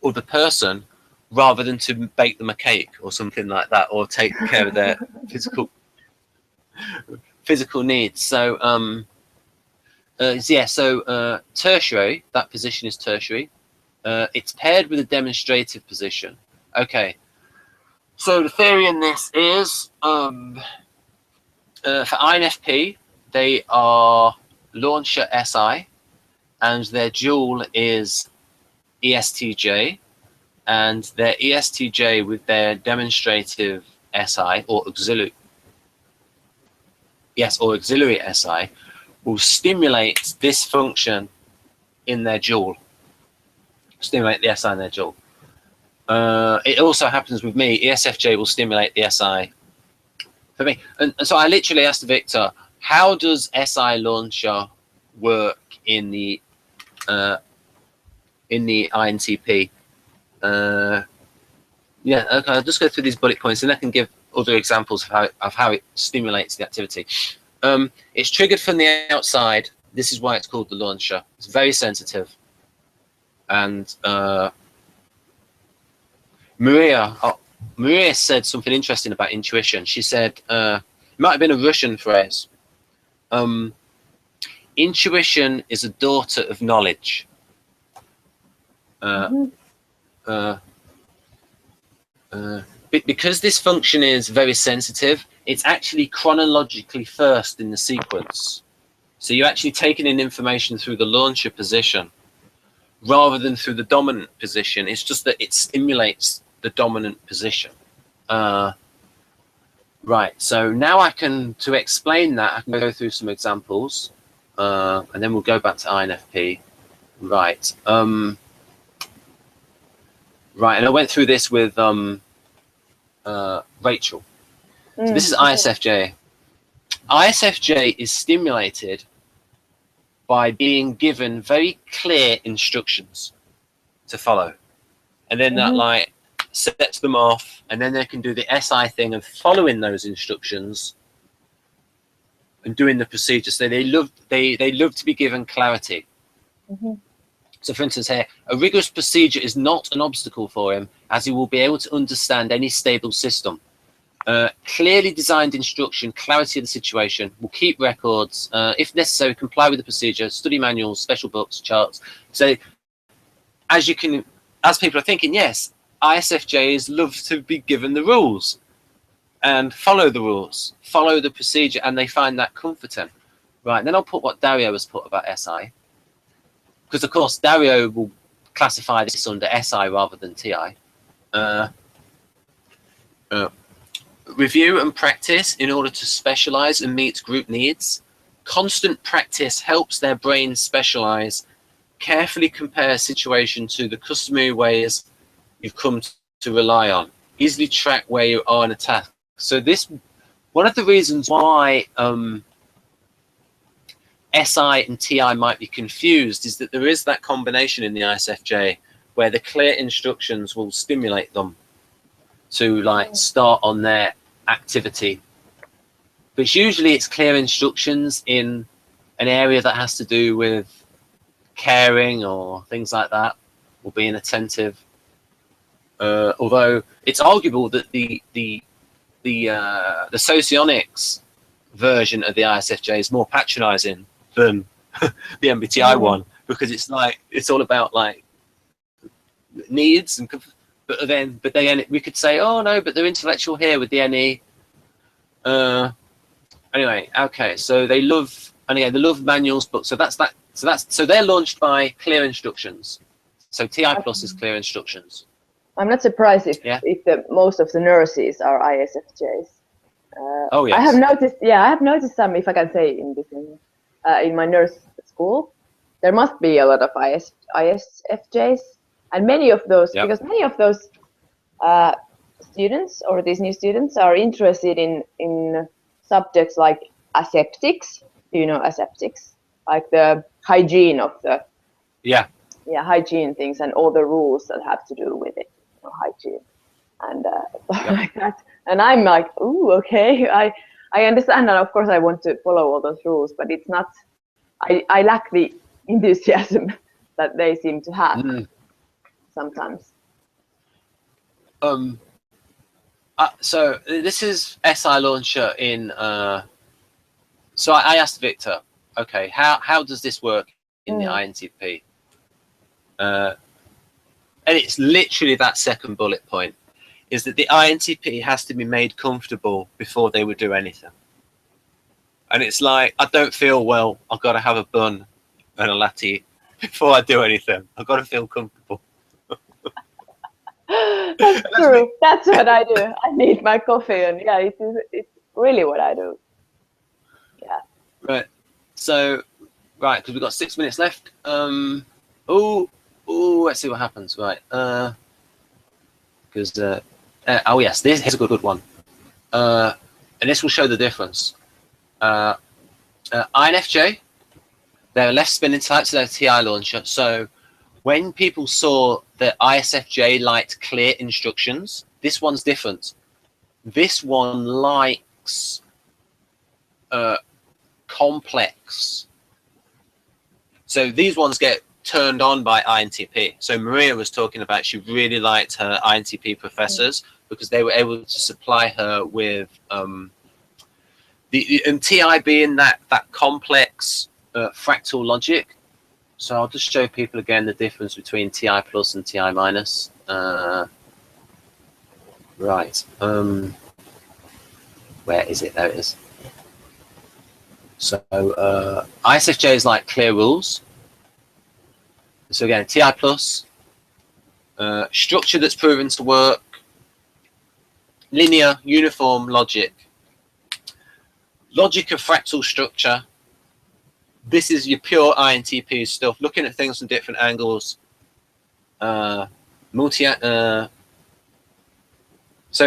other person rather than to bake them a cake or something like that, or take care of their physical needs. So yeah, so tertiary, that position is tertiary. It's paired with a demonstrative position. Okay, so the theory in this is for INFP, they are launcher SI, and their dual is ESTJ, and their ESTJ with their demonstrative SI or auxiliary, or auxiliary SI will stimulate this function in their dual, stimulate the SI in their dual. It also happens with me. ESFJ will stimulate the SI for me. And so I literally asked Victor, how does SI launcher work in the INTP? Yeah, okay, I'll just go through these bullet points and I can give other examples of how it stimulates the activity. It's triggered from the outside. This is why it's called the launcher. It's very sensitive. And Maria said something interesting about intuition. She said, it might have been a Russian phrase. Intuition is a daughter of knowledge. Because this function is very sensitive, it's actually chronologically first in the sequence. So you're actually taking in information through the launcher position rather than through the dominant position. It's just that it stimulates the dominant position. Right, so now to explain that, I can go through some examples, and then we'll go back to INFP. Right. Right, and I went through this with Rachel. So this is ISFJ. ISFJ is stimulated by being given very clear instructions to follow. And then that like sets them off, and then they can do the SI thing of following those instructions and doing the procedure. So they love to be given clarity. So for instance here, a rigorous procedure is not an obstacle for him, as he will be able to understand any stable system. Clearly designed instruction, clarity of the situation, will keep records, if necessary, comply with the procedure, study manuals, special books, charts. So as people are thinking, yes, ISFJs love to be given the rules and follow the rules, follow the procedure, and they find that comforting. Right, then I'll put what Dario has put about SI. Because, of course, Dario will classify this under SI rather than TI. Review and practice in order to specialize and meet group needs. Constant practice helps their brains specialize. Carefully compare situation to the customary ways you've come to rely on. Easily track where you are in a task. So one of the reasons why SI and TI might be confused is that there is that combination in the ISFJ where the clear instructions will stimulate them to like start on their activity. But usually it's clear instructions in an area that has to do with caring or things like that, or being attentive. Although it's arguable that the SOCIONICS version of the ISFJ is more patronizing than the MBTI one, because it's all about like needs, and but then we could say, oh no, but they're intellectual here with the NE. Anyway, okay, so they love manuals, books. So they're launched by clear instructions. So TI plus is clear instructions. I'm not surprised if most of the nurses are ISFJs. Oh yes. I have noticed. Yeah, I have noticed some. If I can say in this in my nurse school, there must be a lot of ISFJs, and many of those Yep. because many of those students or these new students are interested in subjects like aseptics. Do you know aseptics? Like the hygiene of the hygiene things and all the rules that have to do with it, hygiene and stuff like that. And I'm like, ooh, okay, I understand, and of course I want to follow all those rules, but it's not. I lack the enthusiasm that they seem to have sometimes. So this is SI Launcher in. So I asked Victor, okay, how does this work in the INTP? And it's literally that second bullet point, is that the INTP has to be made comfortable before they would do anything. And it's like, I don't feel well, I've got to have a bun and a latte before I do anything. I've got to feel comfortable. That's true. That's what I do. I need my coffee, and yeah, it's really what I do. Yeah. Right. So, right, because we've got 6 minutes left. Let's see what happens. Right. Because oh yes, here's a good one. And this will show the difference. INFJ, they're left spinning types of their TI launcher. So when people saw that ISFJ liked clear instructions, this one's different. This one likes complex. So these ones get turned on by INTP. So Maria was talking about she really liked her INTP professors because they were able to supply her with and TI being that complex fractal logic. So I'll just show people again the difference between TI plus and TI minus. Right. Where is it? There it is. So ISFJ is like clear rules. So again, TI plus, structure that's proven to work, linear, uniform logic. Logic of fractal structure. This is your pure INTP stuff, looking at things from different angles. So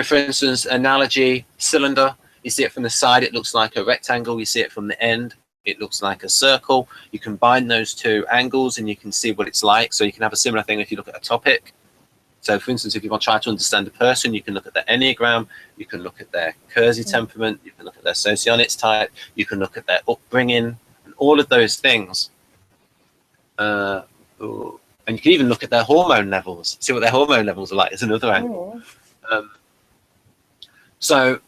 for instance, analogy, cylinder, you see it from the side, it looks like a rectangle. You see it from the end, it looks like a circle. You combine those two angles and you can see what it's like. So you can have a similar thing if you look at a topic. So for instance, if you want to try to understand a person, you can look at their Enneagram, you can look at their Kersey temperament, you can look at their SOCIONICS type, you can look at their upbringing, and all of those things. And you can even look at their hormone levels, see what their hormone levels are like. It's another angle. So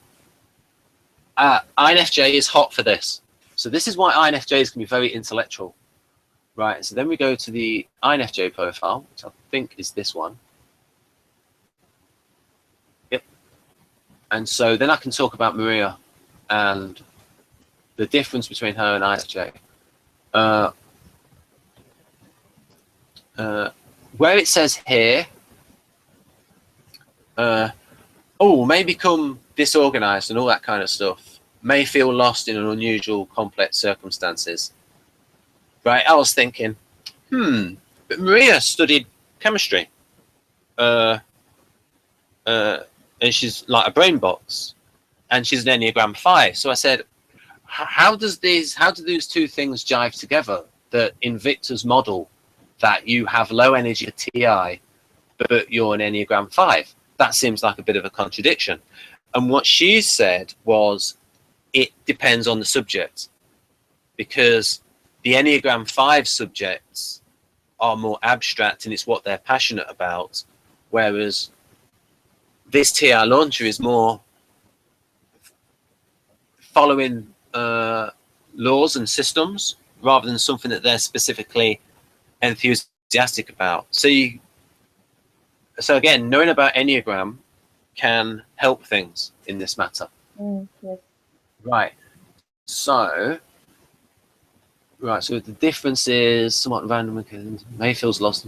INFJ is hot for this. So this is why INFJs can be very intellectual. Right, so then we go to the INFJ profile, which I think is this one. Yep. And so then I can talk about Maria and the difference between her and INFJ. Where it says here, may become disorganized and all that kind of stuff, may feel lost in an unusual, complex circumstances. Right, I was thinking, but Maria studied chemistry, and she's like a brain box, and she's an Enneagram 5. So I said, how do these two things jive together? That in Victor's model, that you have low energy TI, but you're an Enneagram 5. That seems like a bit of a contradiction. And what she said was, it depends on the subject, because the Enneagram 5 subjects are more abstract and it's what they're passionate about, whereas this TI launcher is more following laws and systems rather than something that they're specifically enthusiastic about. So again, knowing about Enneagram can help things in this matter. Yes. Right. So the difference is somewhat random. May feels lost.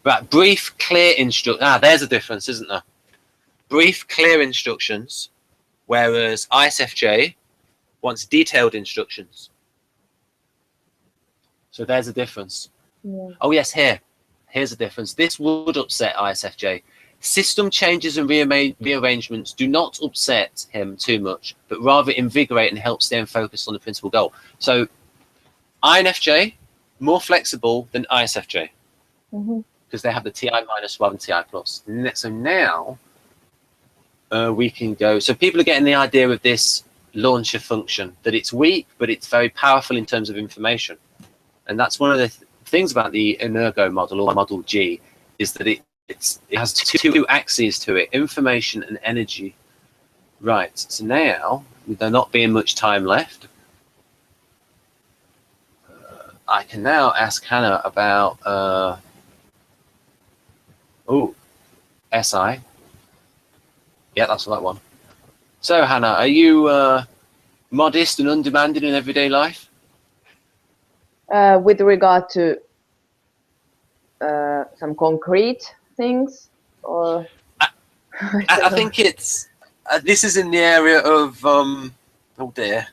Right, brief, clear instruction. There's a difference, isn't there? Brief, clear instructions whereas ISFJ wants detailed instructions. So there's a difference. Yeah. Oh yes, here's a difference. This would upset ISFJ. System changes and rearrangements do not upset him too much, but rather invigorate and help stay focused on the principal goal. So INFJ, more flexible than ISFJ, because they have the TI minus rather than TI plus. So now we can go. So people are getting the idea of this launcher function, that it's weak, but it's very powerful in terms of information. And that's one of the things about the Energo model, or Model G, is that it has two axes to it, information and energy. Right, so now, with there not being much time left, I can now ask Hanna about, SI. Yeah, that's that one. So, Hanna, are you modest and undemanding in everyday life? With regard to some concrete things, or I think it's this is in the area of oh dear,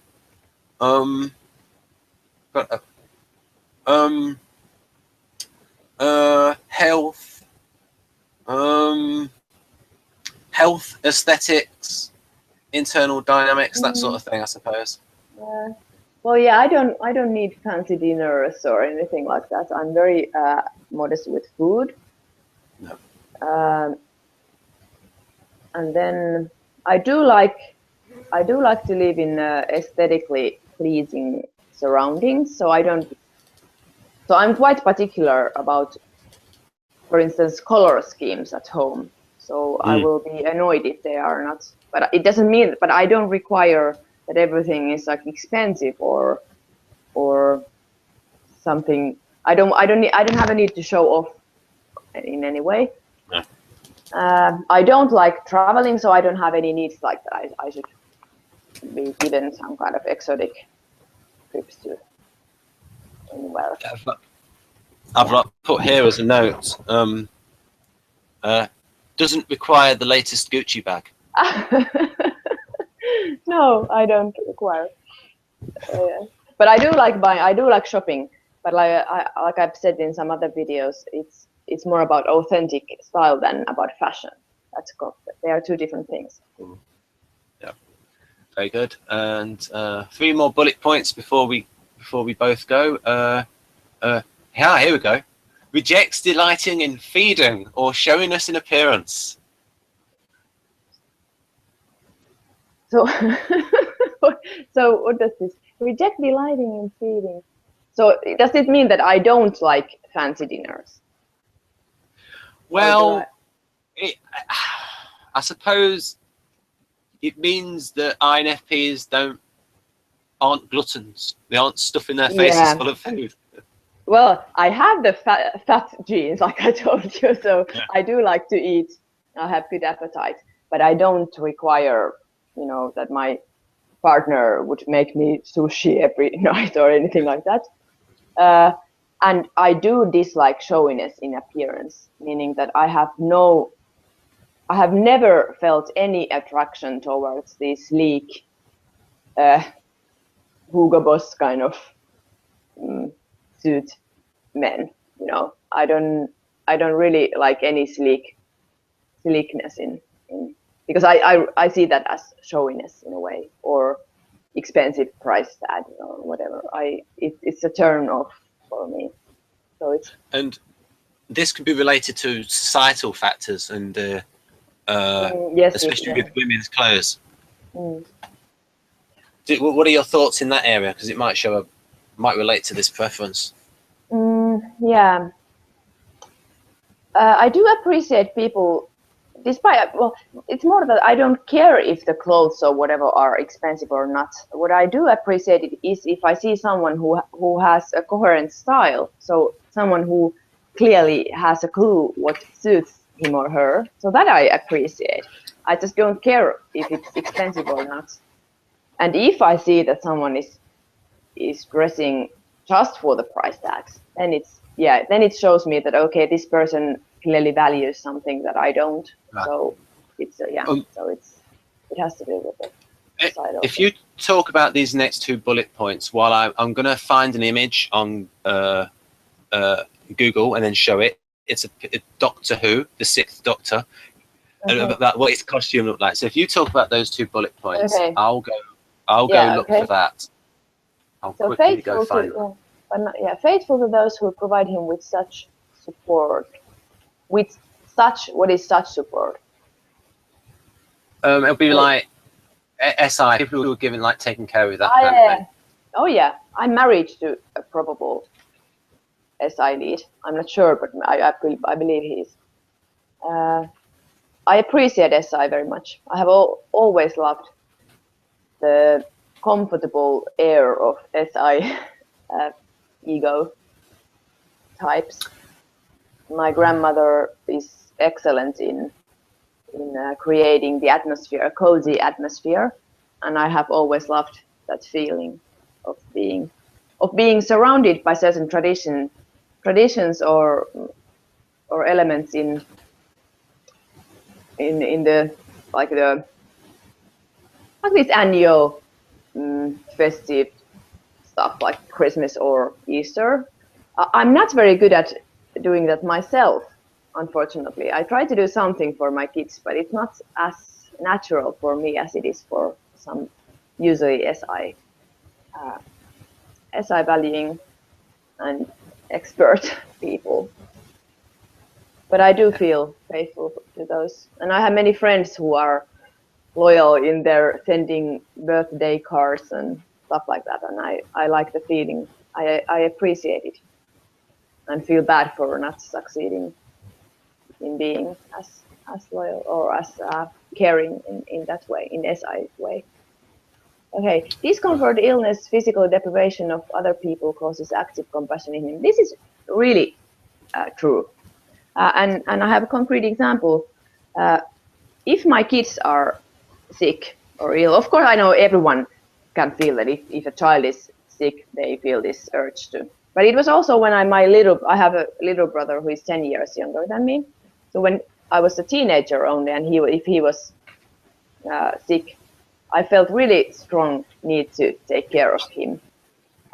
health, health, aesthetics, internal dynamics, that sort of thing, I suppose. Well, yeah, I don't need fancy dinners or anything like that. I'm very modest with food. No. And then I do like to live in aesthetically pleasing surroundings. So I'm quite particular about, for instance, color schemes at home. So I will be annoyed if they are not. But it doesn't mean. But I don't require that everything is like expensive or something. I don't have a need to show off in any way. No. I don't like traveling, so I don't have any needs like that. I should be given some kind of exotic trips to anywhere. I've put here as a note. Doesn't require the latest Gucci bag. No, I don't require. But I do like buying. I do like shopping. But like I've said in some other videos, it's more about authentic style than about fashion. They are two different things. Yeah, very good. And 3 more bullet points before we both go. Yeah, here we go. Rejects delighting in feeding or showing us an appearance. So, so what does this reject delighting in feeding? So does it mean that I don't like fancy dinners? Well, I suppose it means that INFPs aren't gluttons. They aren't stuffing their faces full of food. Well, I have the fat genes, like I told you, so yeah. I do like to eat. I have good appetite, but I don't require, that my partner would make me sushi every night or anything like that. And I do dislike showiness in appearance, meaning that I have never felt any attraction towards these sleek, Hugo Boss kind of suit men. I don't really like any sleekness in because I see that as showiness in a way, or expensive price tag or whatever. It's a turn off for me. So and this could be related to societal factors and yes, especially with women's clothes. What are your thoughts in that area? Because it might relate to this preference. Yeah, I do appreciate people. It's more that I don't care if the clothes or whatever are expensive or not. What I do appreciate is if I see someone who has a coherent style, so someone who clearly has a clue what suits him or her. So that I appreciate. I just don't care if it's expensive or not. And if I see that someone is dressing just for the price tags, then it shows me that okay, this person clearly values something that I don't. Right. So it's so it has to do with it. side of If it. you talk about these next 2 bullet points, while I'm going to find an image on Google and then show it. It's a Doctor Who, the 6th Doctor, and about what his costume looked like. So if you talk about those 2 bullet points, I'll go look for that. I'll so quickly go find faithful to, faithful to those who provide him with such support. With such, what is such support? It'll be like SI, people who are given, like, taking care of that kind of thing. Oh yeah, I'm married to a probable SI lead. I'm not sure, but I believe he is. I appreciate SI very much. I have always loved the comfortable air of SI ego types. My grandmother is excellent in creating the atmosphere, a cozy atmosphere, and I have always loved that feeling of being surrounded by certain traditions or elements in the like this annual festive stuff like Christmas or Easter. I'm not very good at doing that myself, unfortunately. I try to do something for my kids, but it's not as natural for me as it is for some usually SI valuing and expert people. But I do feel faithful to those. And I have many friends who are loyal in their sending birthday cards and stuff like that. And I like the feeling. I appreciate it and feel bad for not succeeding in being as loyal or as caring in that way, in SI way. Okay, discomfort, illness, physical deprivation of other people causes active compassion in him. This is really true. And I have a concrete example. If my kids are sick or ill, of course I know everyone can feel that if a child is sick, they feel this urge to. But it was also when I have a little brother who is 10 years younger than me. So when I was a teenager only, and if he was sick, I felt really strong need to take care of him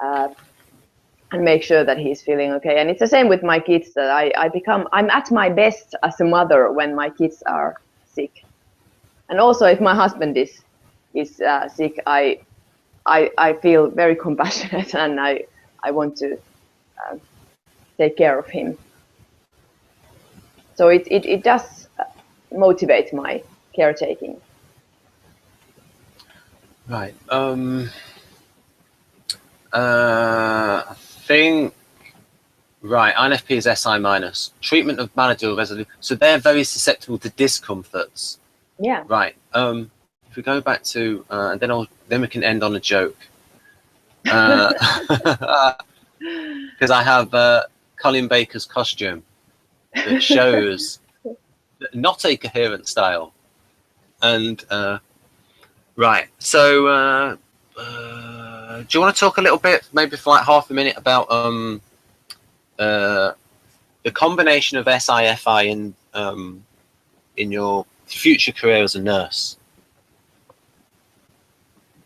and make sure that he's feeling okay. And it's the same with my kids, that I'm at my best as a mother when my kids are sick. And also if my husband is sick, I feel very compassionate and I want to take care of him. So it does motivate my caretaking. Right. I think, right, INFP is SI minus. Treatment of managerial resolution. So they're very susceptible to discomforts. Yeah. Right. If we go back to, and then we can end on a joke. Because I have Colin Baker's costume that shows not a coherent style. And right, so do you want to talk a little bit, maybe for like half a minute, about the combination of SI-FI in your future career as a nurse?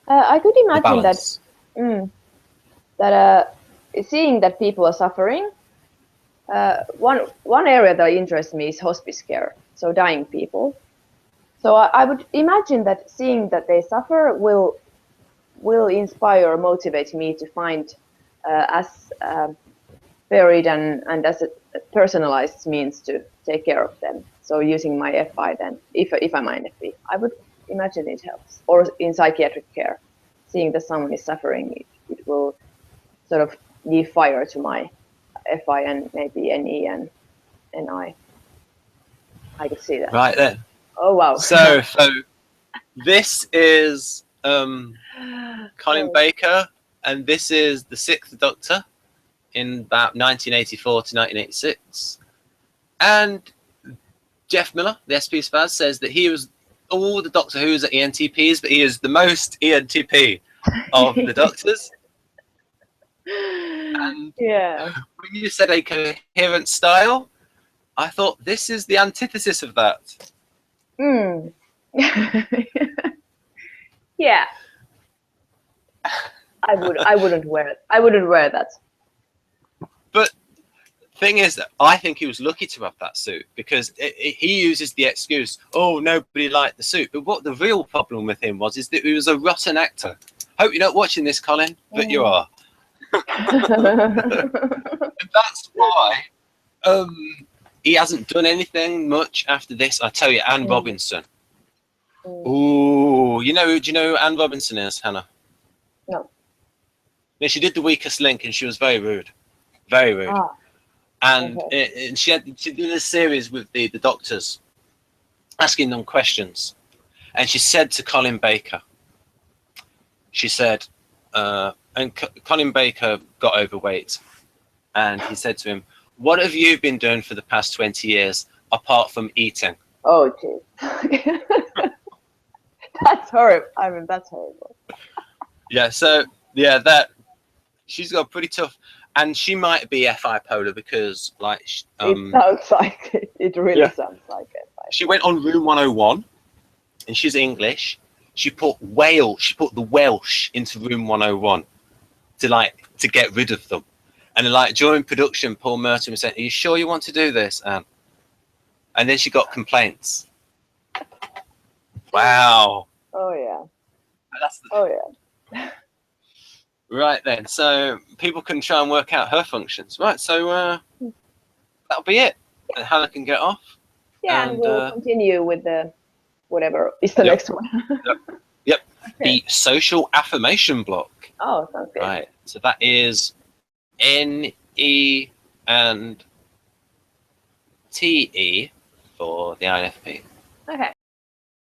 I could imagine that seeing that people are suffering. One area that interests me is hospice care, so dying people. So I would imagine that seeing that they suffer will inspire or motivate me to find as varied and as a personalized means to take care of them. So using my FI then, if I'm INFP, I would imagine it helps. Or in psychiatric care, seeing that someone is suffering, it will sort of give fire to my FI and maybe NE and NI. I could see that. Right then. Oh wow. So this is Colin Baker, and this is the 6th Doctor in about 1984 to 1986. And Jeff Miller, the SP Spaz, says that he was all the Doctor Who's are ENTPs, but he is the most ENTP of the Doctors. And yeah. when you said a coherent style, I thought this is the antithesis of that. Yeah, Yeah. I wouldn't wear it. I wouldn't wear that. But thing is that I think he was lucky to have that suit, because he uses the excuse, oh, nobody liked the suit. But what the real problem with him was, is that he was a rotten actor. Hope you're not watching this, Colin, but you are. And that's why he hasn't done anything much after this. I tell you, Anne Robinson. Ooh, do you know who Anne Robinson is, Hannah? No. Yeah, she did The Weakest Link, and she was very rude. Very rude. Ah. And, Okay. and she did a series with the doctors, asking them questions. And she said to Colin Baker, she said, Colin Baker got overweight. And he said to him, what have you been doing for the past 20 years apart from eating? Oh, jeez. That's horrible. I mean, that's horrible. Yeah, so, yeah, she's got pretty tough. And she might be FI polar because, like, it sounds like it. It really sounds like it. She went on Room 101, and she's English. She put the Welsh into Room 101 to get rid of them. And like during production, Paul Merton was saying, "Are you sure you want to do this, Anne?" And then she got complaints. Wow. Oh yeah. Yeah. Right then, so people can try and work out her functions. Right, so that'll be it. And Hannah can get off. Yeah, and we'll continue with the whatever is the next one. Yep. Okay. The social affirmation block. Oh, sounds good. Right, so that is NE and TE for the INFP. Okay.